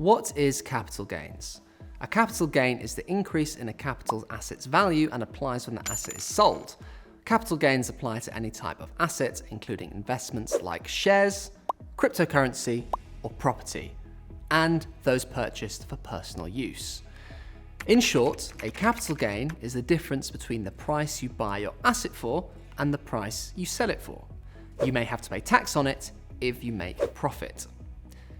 What is capital gains? A capital gain is the increase in a capital asset's value and applies when the asset is sold. Capital gains apply to any type of asset, including investments like shares, cryptocurrency, or property, and those purchased for personal use. In short, a capital gain is the difference between the price you buy your asset for and the price you sell it for. You may have to pay tax on it if you make a profit.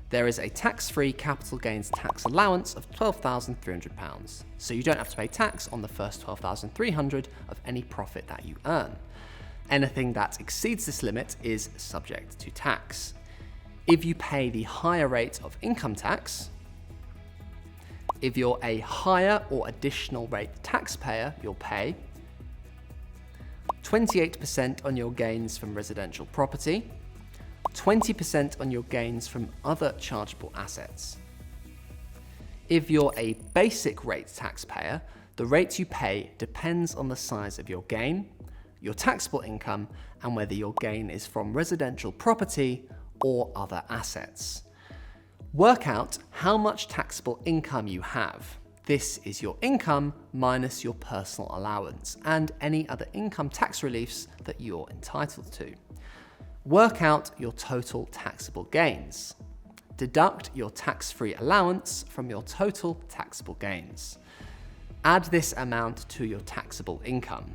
There is a tax-free capital gains tax allowance of £12,300, so you don't have to pay tax on the first £12,300 of any profit that you earn. Anything that exceeds this limit is subject to tax. If you pay the higher rate of income tax, if you're a higher or additional rate taxpayer, you'll pay 28% on your gains from residential property, 20% on your gains from other chargeable assets. If you're a basic rate taxpayer, the rate you pay depends on the size of your gain, your taxable income, and whether your gain is from residential property or other assets. Work out how much taxable income you have. This is your income minus your personal allowance and any other income tax reliefs that you're entitled to. Work out your total taxable gains. Deduct your tax-free allowance from your total taxable gains. Add this amount to your taxable income.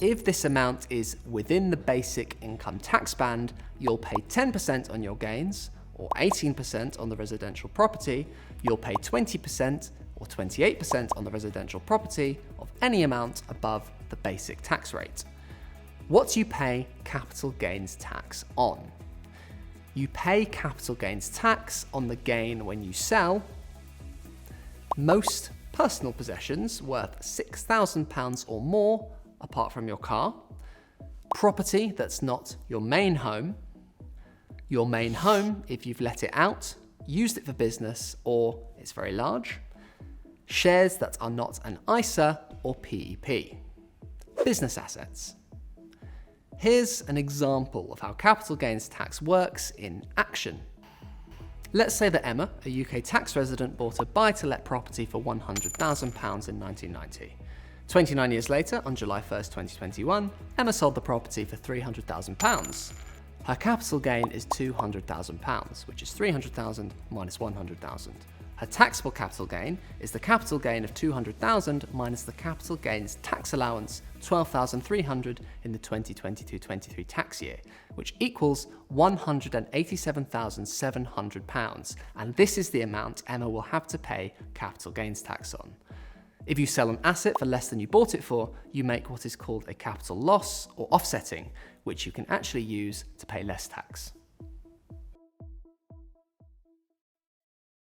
If this amount is within the basic income tax band, you'll pay 10% on your gains, or 18% on the residential property. You'll pay 20% or 28% on the residential property of any amount above the basic tax rate. What do you pay capital gains tax on? You pay capital gains tax on the gain when you sell most personal possessions worth £6,000 or more, apart from your car, property that's not your main home if you've let it out, used it for business, or it's very large, shares that are not an ISA or PEP, business assets. Here's an example of how capital gains tax works in action. Let's say that Emma, a UK tax resident, bought a buy-to-let property for £100,000 in 1990. 29 years later, on July 1st, 2021, Emma sold the property for £300,000. Her capital gain is £200,000, which is £300,000 minus £100,000. Her taxable capital gain is the capital gain of £200,000 minus the capital gains tax allowance £12,300 in the 2022-23 tax year, which equals £187,700, and this is the amount Emma will have to pay capital gains tax on. If you sell an asset for less than you bought it for, you make what is called a capital loss or offsetting, which you can actually use to pay less tax.